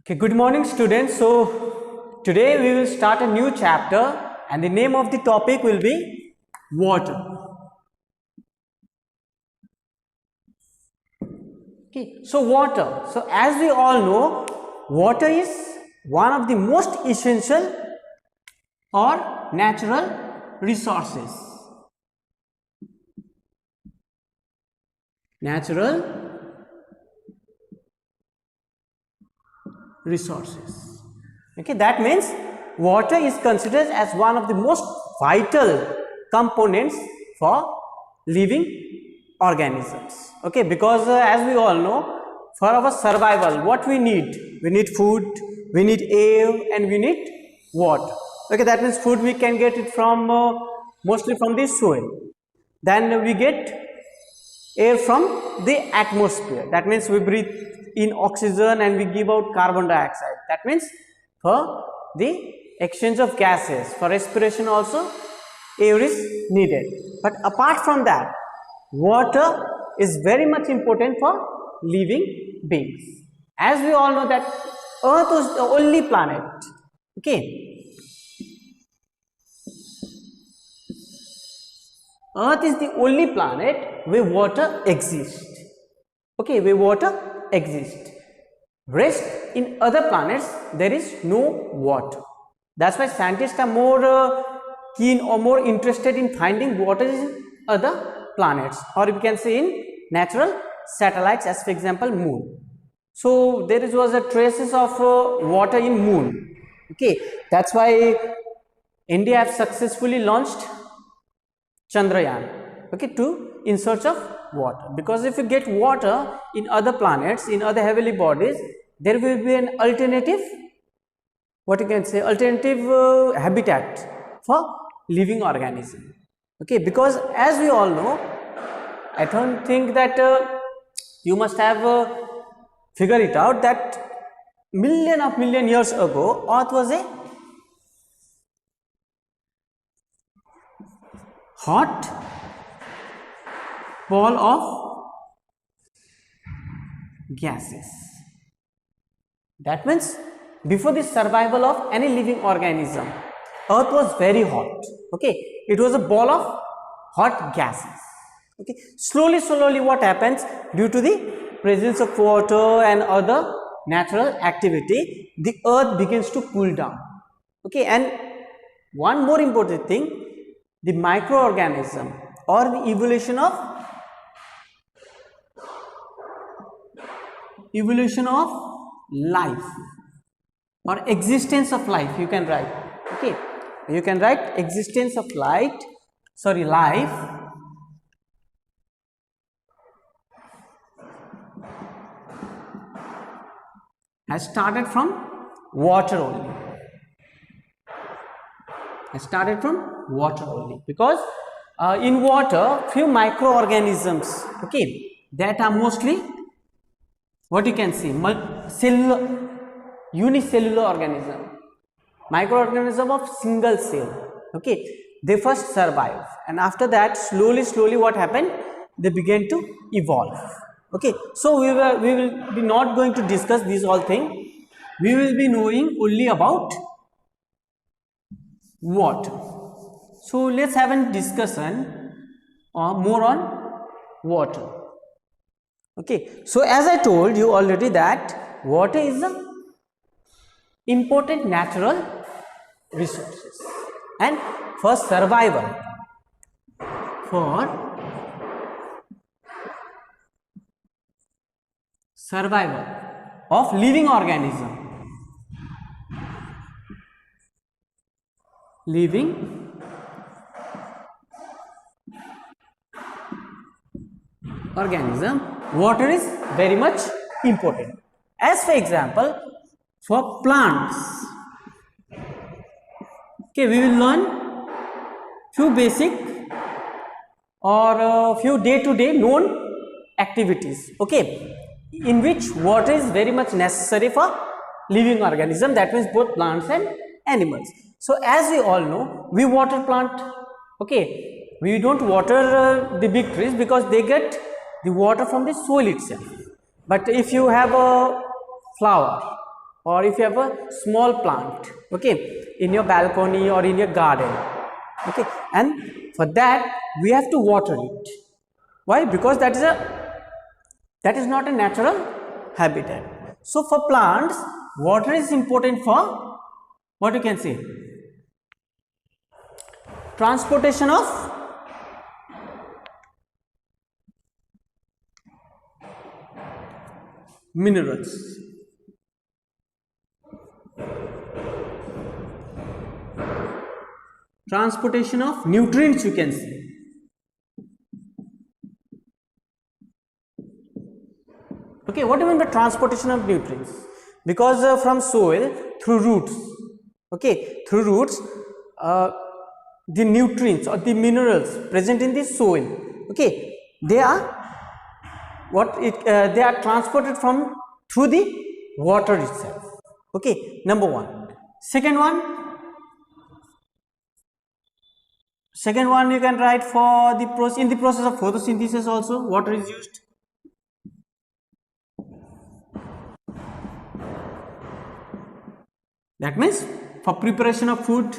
Okay, good morning students. So today we will start a new chapter and the name of the topic will be water. Okay, so water. So as we all know, water is one of the most essential or natural resources. Natural resources. Okay, that means water is considered as one of the most vital components for living organisms. Okay, because as we all know, for our survival, what we need food, we need air, and we need water. Okay, that means food we can get it from mostly from the soil. Then we get air from the atmosphere. That means we breathe in oxygen and we give out carbon dioxide. That means for the exchange of gases, for respiration also air is needed. But apart from that, water is very much important for living beings. As we all know that Earth is the only planet. Okay, Earth is the only planet where water exists. Okay, where water exists. Rest in other planets there is no water. That's why scientists are more keen or more interested in finding water in other planets, or you can say in natural satellites, as for example moon. So there was a traces of water in moon. Okay, that's why India have successfully launched Chandrayaan, okay, to in search of water. Because if you get water in other planets, in other heavenly bodies, there will be an alternative, what you can say, alternative habitat for living organism. Okay, because as we all know, I don't think that you must have figured it out that million years ago, Earth was a hot ball of gases. That means before the survival of any living organism, Earth was very hot. Okay, it was a ball of hot gases. Okay, slowly what happens due to the presence of water and other natural activity, the Earth begins to cool down. Okay, and one more important thing, the microorganism or the evolution of life or existence of life, you can write. Okay, you can write existence of life has started from water only. Because in water few microorganisms, okay, that are mostly what you can see unicellular organism, microorganism of single cell. Okay, they first survive and after that slowly what happened, they began to evolve. Okay, so we will be not going to discuss these all things. We will be knowing only about water. So let's have a discussion more on water. Okay, so as I told you already that water is a important natural resources, and for survival of living organism, water is very much important. As for example, for plants, okay, we will learn few basic or few day-to-day known activities, okay, in which water is very much necessary for living organism, that means both plants and animals. So as we all know, we water plant. Okay, we don't water the big trees because they get the water from the soil itself. But if you have a flower, or if you have a small plant, okay, in your balcony or in your garden, okay, and for that we have to water it. Why? Because that is not a natural habitat. So for plants, water is important for what you can say, transportation of minerals, transportation of nutrients, you can say. Okay, what do you mean by transportation of nutrients? Because from soil through roots, okay, through roots, the nutrients or the minerals present in the soil, okay, they are they are transported from through the water itself. Okay, number one. Second one you can write for the process, in the process of photosynthesis also water is used. That means for preparation of food,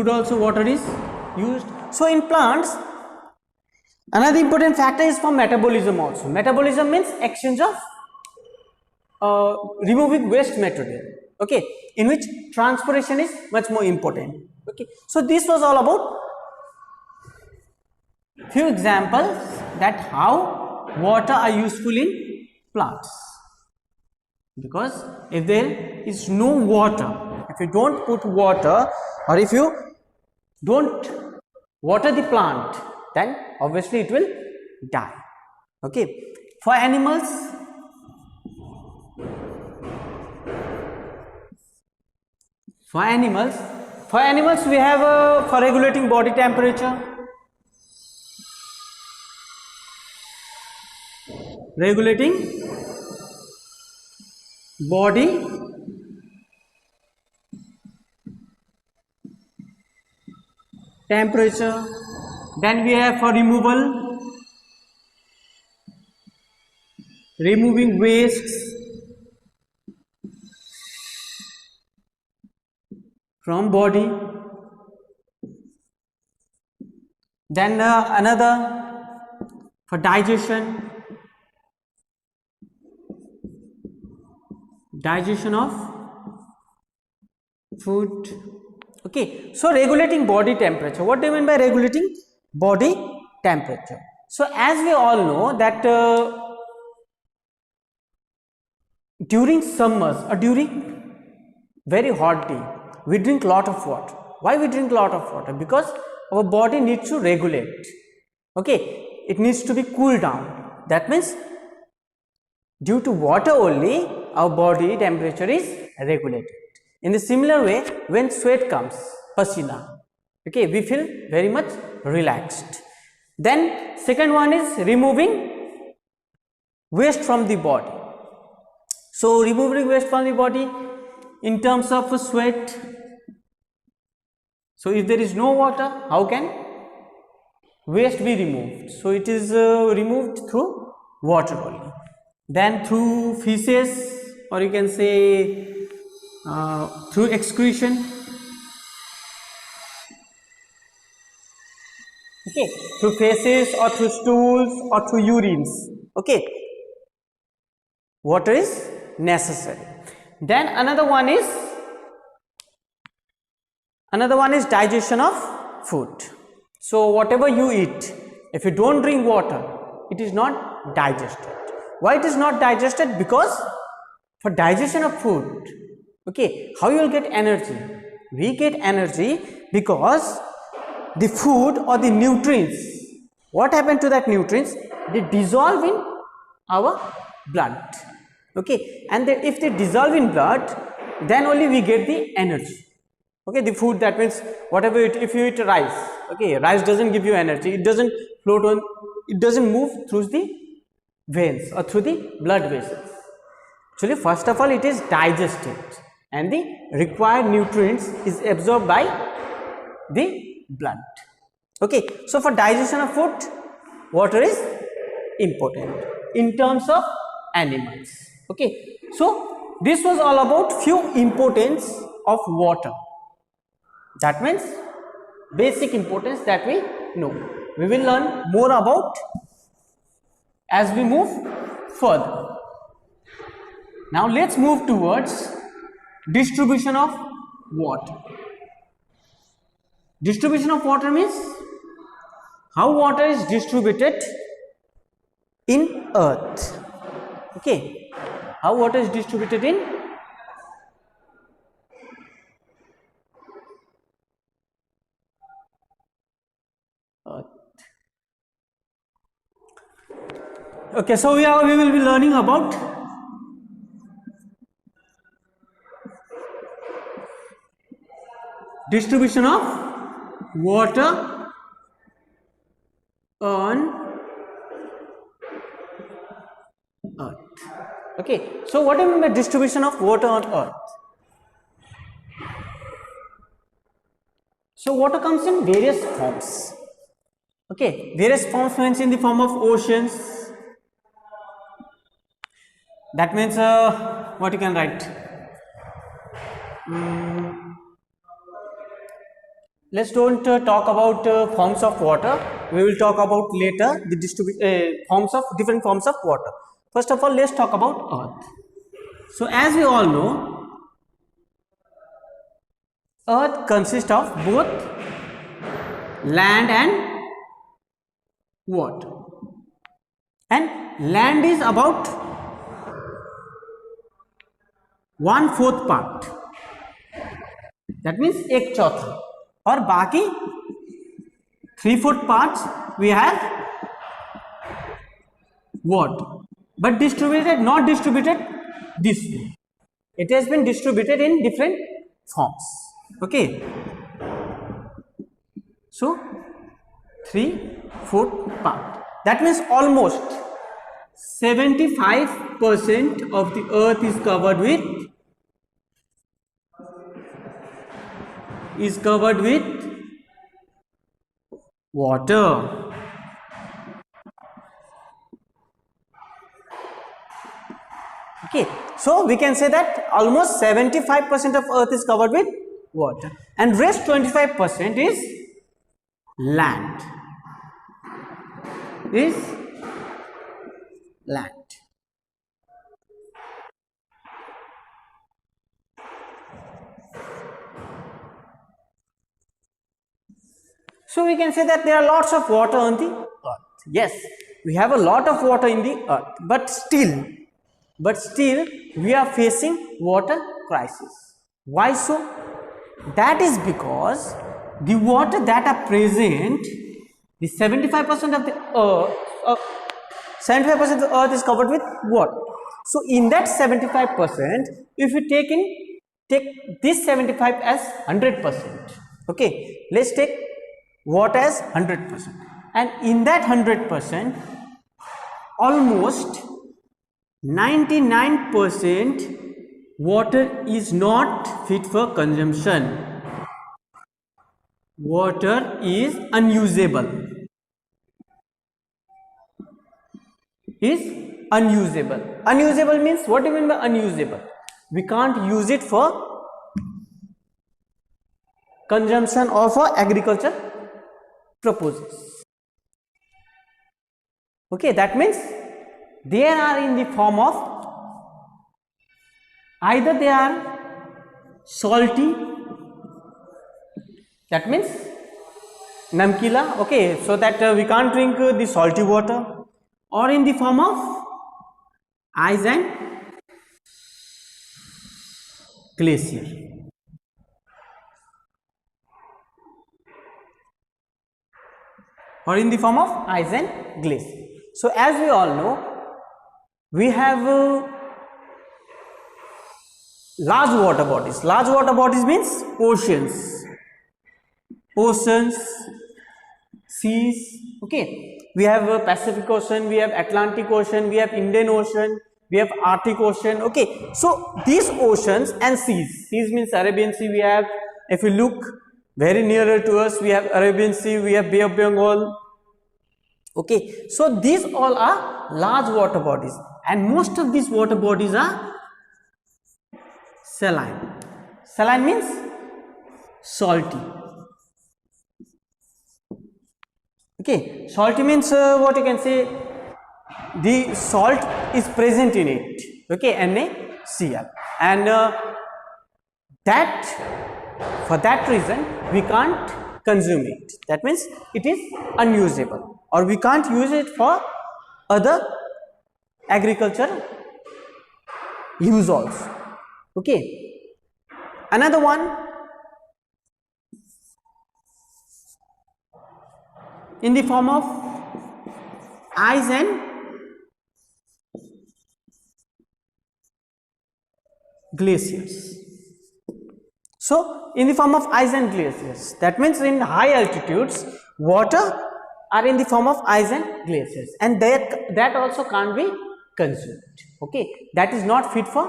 also water is used. So in plants, another important factor is for metabolism also. Metabolism means exchange of removing waste material, okay, in which transpiration is much more important. Okay, so this was all about few examples that how water are useful in plants. Because if there is no water, if you don't put water, or if you don't water the plant, then obviously it will die. Okay, for animals, we have for regulating body temperature, body temperature. Then we have for removing wastes from body. Then another for digestion of food. Okay, so regulating body temperature. What do you mean by regulating body temperature? So as we all know that during summers or during very hot day, we drink lot of water. Why we drink lot of water? Because our body needs to regulate. Okay, it needs to be cooled down. That means due to water only our body temperature is regulated. In the similar way, when sweat comes, pasina, okay, we feel very much relaxed. Then second one is removing waste from the body. So removing waste from the body in terms of sweat. So if there is no water, how can waste be removed? So it is removed through water only. Then through feces, or you can say through excretion. Okay, through feces or through stools or through urines. Okay, water is necessary. Then another one is digestion of food. So whatever you eat, if you don't drink water, it is not digested. Why it is not digested? Because for digestion of food, okay, how you will get energy? We get energy because the food or the nutrients, what happened to that nutrients? They dissolve in our blood. Okay, and if they dissolve in blood, then only we get the energy. Okay, the food, that means whatever if you eat rice, okay, rice doesn't give you energy, it doesn't float on, it doesn't move through the veins or through the blood vessels. Actually, first of all, it is digested and the required nutrients is absorbed by the blood. Okay, so for digestion of food, water is important in terms of animals. Okay, so this was all about few importance of water. That means basic importance that we know. We will learn more about as we move further. Now let's move towards distribution of water. Distribution of water means how water is distributed in earth. Okay, how water is distributed in earth. Okay, so we will be learning about distribution of water on earth. Okay, so what do you mean by distribution of water on earth? So water comes in various forms. Okay, various forms means in the form of oceans. That means what you can write. Let's don't talk about forms of water. We will talk about later the different forms of water. First of all, let's talk about earth. So as we all know, earth consists of both land and water, and land is about 1/4 part. That means एक चौथा, और बाकी 3/4 parts we have water, but not distributed this way. It has been distributed in different forms. Okay, so 3/4 part. That means almost 75% of the earth is covered with water. Okay, so we can say that almost 75% of earth is covered with water, and rest 25% is land. So we can say that there are lots of water on the earth. Yes, we have a lot of water in the earth, but still we are facing water crisis. Why so? That is because the water that are present, the 75% of the earth, 75% of the earth is covered with water. So in that 75%, if we take this 75 as 100%. Okay, let's take water as 100%, and in that 100%, almost 99% water is not fit for consumption. Water is unusable. Unusable means, what do you mean by unusable? We can't use it for consumption or for agriculture purposes. Okay, that means they are in the form of either they are salty, that means namkila, okay, so that we can't drink the salty water, or in the form of ice and glacier. Or in the form of ice and glacier. So as we all know, we have large water bodies. Large water bodies means oceans, seas. Okay, we have Pacific Ocean, we have Atlantic Ocean, we have Indian Ocean, we have Arctic Ocean. Okay, so these oceans and seas means Arabian Sea. We have, if you look Very nearer to us, we have Arabian Sea, we have Bay of Bengal. Okay, so these all are large water bodies, and most of these water bodies are saline. Saline means salty. Okay, salty means what you can say, the salt is present in it. Okay, NaCl, and that for that reason we can't consume it. That means it is unusable, or we can't use it for other agriculture use also. Okay, another one, in the form of ice and glaciers. So in the form of ice and glaciers, that means in high altitudes water are in the form of ice and glaciers, and that also can't be consumed. Okay, that is not fit for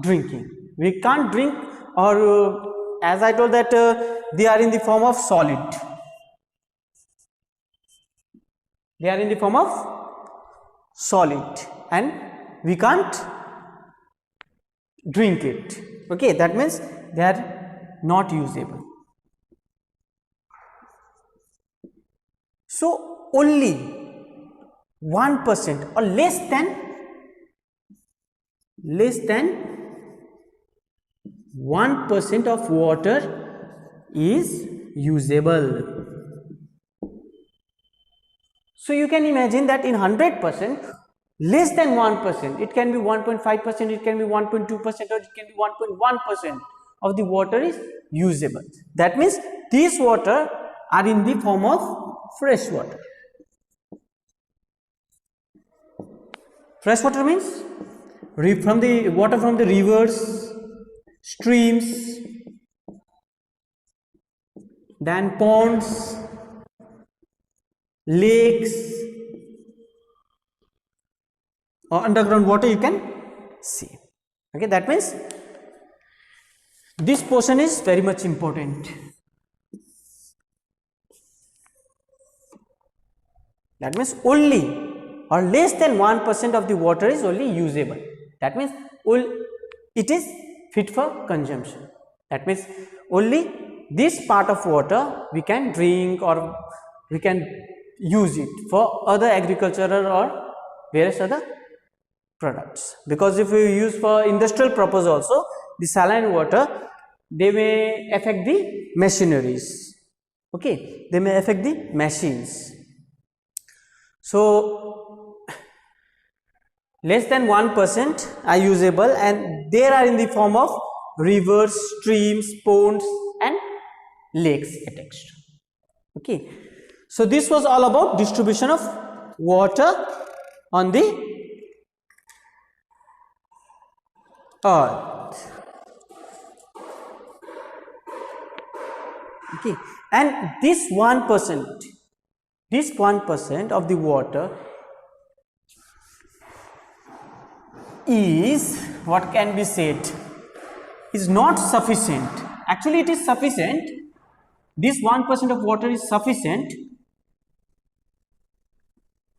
drinking. We can't drink, or as I told that they are in the form of solid. They are in the form of solid, and we can't drink it. Okay, that means they are not usable. So only 1% or less than 1% of water is usable. So you can imagine that in 100%, less than 1%, it can be 1.5%, it can be 1.2%, or it can be 1.1% of the water is usable. That means these water are in the form of fresh water. Fresh water means from the water from the rivers, streams, then ponds, lakes, or underground water you can see. Okay, that means this portion is very much important. That means only or less than 1% of the water is only usable. That means it is fit for consumption. That means only this part of water we can drink, or we can use it for other agricultural or various other products. Because if we use for industrial purpose also, the saline water, they may affect the machineries. Okay, they may affect the machines. So less than 1% are usable, and they are in the form of rivers, streams, ponds, and lakes, etc. Okay, so this was all about distribution of water on the earth. Okay, and this 1% of the water is, what can be said, is not sufficient. Actually it is sufficient. This 1% of water is sufficient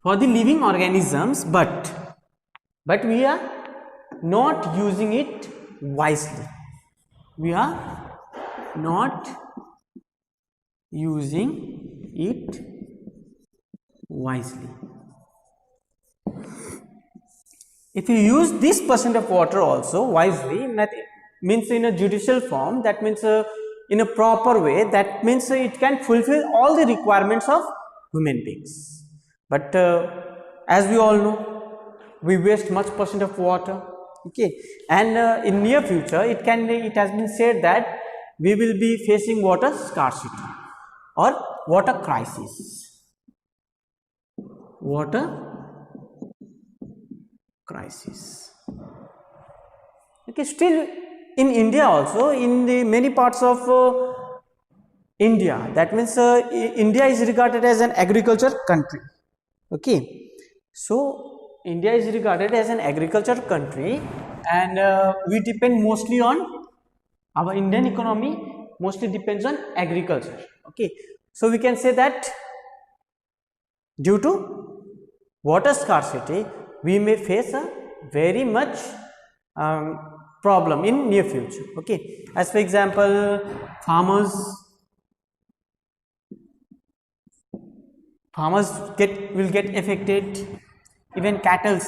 for the living organisms, but we are not using it wisely. We are not using it wisely. If you use this percent of water also wisely, that means in a judicial form, that means in a proper way, that means it can fulfill all the requirements of human beings. But as we all know, we waste much percent of water. Okay, and in near future it has been said that we will be facing water scarcity or water crisis. Okay, still in India also, in the many parts of India, that means India is regarded as an agriculture country. Okay, so India is regarded as an agriculture country, and we depend mostly on, our Indian economy mostly depends on agriculture. Okay, so we can say that due to water scarcity, we may face a very much problem in near future. Okay, as for example, farmers will get affected, even cattle,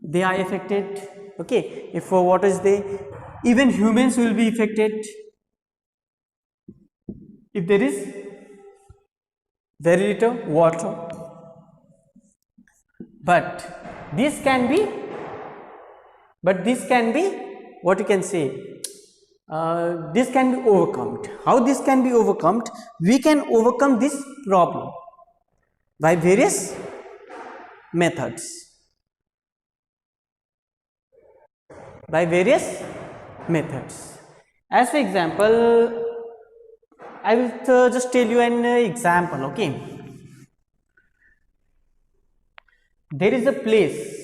they are affected. Okay, if water is there, even humans will be affected if there is very little water. But this can be what you can say, this can be overcome. How this can be overcome? We can overcome this problem by various methods. As for example, I will just tell you an example. Okay, there is a place,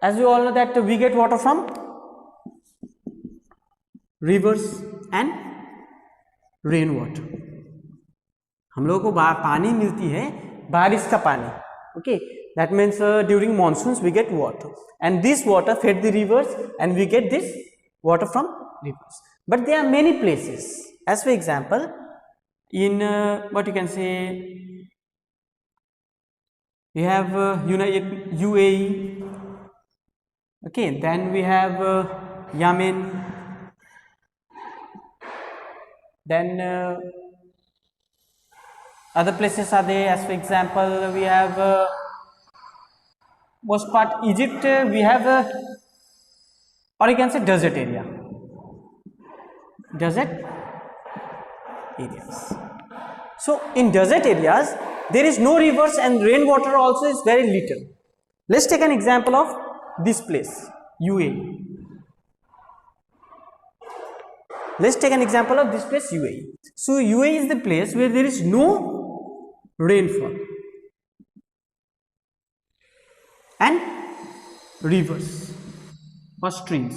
as we all know that we get water from rivers and rain water. हम लोगों को पानी मिलती है बारिश का पानी. Okay, that means during monsoons we get water, and this water fed the rivers, and we get this water from rivers. But there are many places, as for example, in what you can say, we have UAE. Okay, then we have Yemen, then other places are there. As for example, we have most part Egypt, we have or you can say desert areas. So in desert areas there is no rivers, and rainwater also is very little. Let's take an example of this place, UAE. Let's take an example of this place, UAE. So UAE is the place where there is no rainfall and rivers or streams.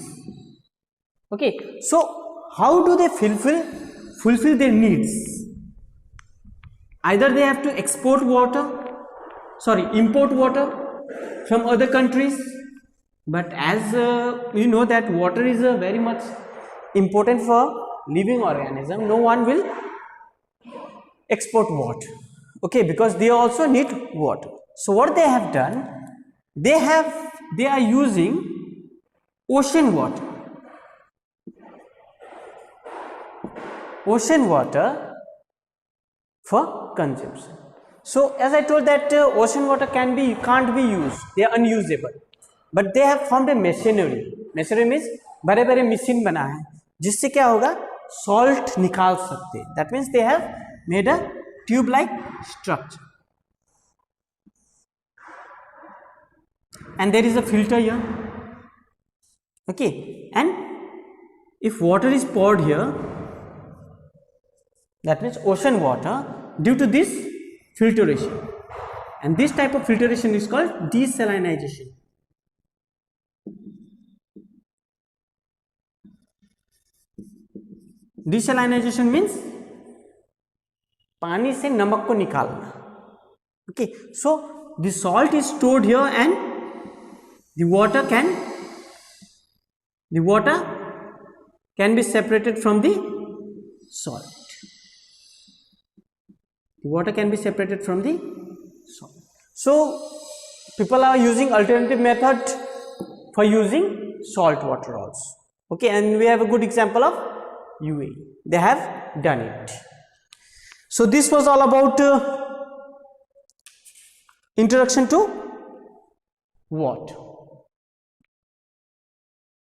Okay, so how do they fulfill their needs? Either they have to import water from other countries, but as you know that water is very much important for living organism, no one will export water. Okay, because they also need water. So what they have done, they are using ocean water for consumption. So as I told that ocean water can't be used, they are unusable, but they have formed a machinery. Machinery means बड़े बड़े machine बना है जिससे क्या होगा, salt निकाल सकते हैं. That means they have made a tube like structure, and there is a filter here. Okay, and if water is poured here, that means ocean water, due to this filtration, and this type of filtration is called desalinization. Desalinization means पानी से नमक को निकालना. Okay, so the salt is stored here, and the water can be separated from the salt. The water can be separated from the salt. So people are using alternative method for using salt water also. Okay, and we have a good example of UAE. They have done it. So this was all about introduction to water.